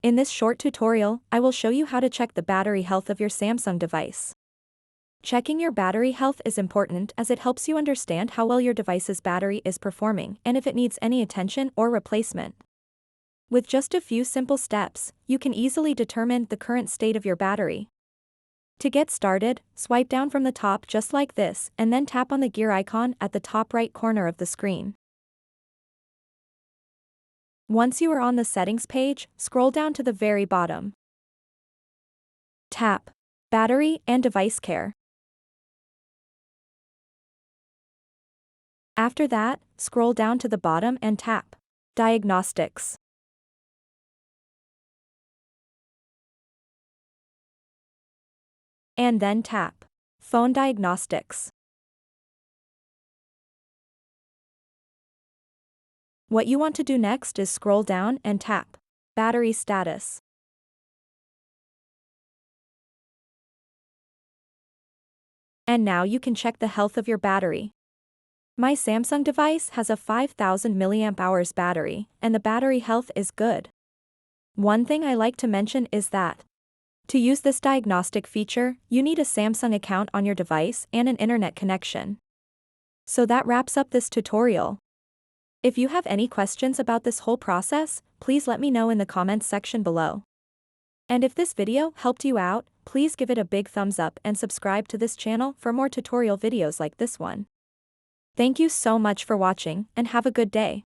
In this short tutorial, I will show you how to check the battery health of your Samsung device. Checking your battery health is important as it helps you understand how well your device's battery is performing and if it needs any attention or replacement. With just a few simple steps, you can easily determine the current state of your battery. To get started, swipe down from the top just like this and then tap on the gear icon at the top right corner of the screen. Once you are on the settings page, scroll down to the very bottom. Tap Battery and Device Care. After that, scroll down to the bottom and tap Diagnostics. And then tap Phone Diagnostics. What you want to do next is scroll down and tap Battery Status. And now you can check the health of your battery. My Samsung device has a 5000 mAh battery, and the battery health is good. One thing I like to mention is that to use this diagnostic feature, you need a Samsung account on your device and an internet connection. So that wraps up this tutorial. If you have any questions about this whole process, please let me know in the comments section below. And if this video helped you out, please give it a big thumbs up and subscribe to this channel for more tutorial videos like this one. Thank you so much for watching and have a good day.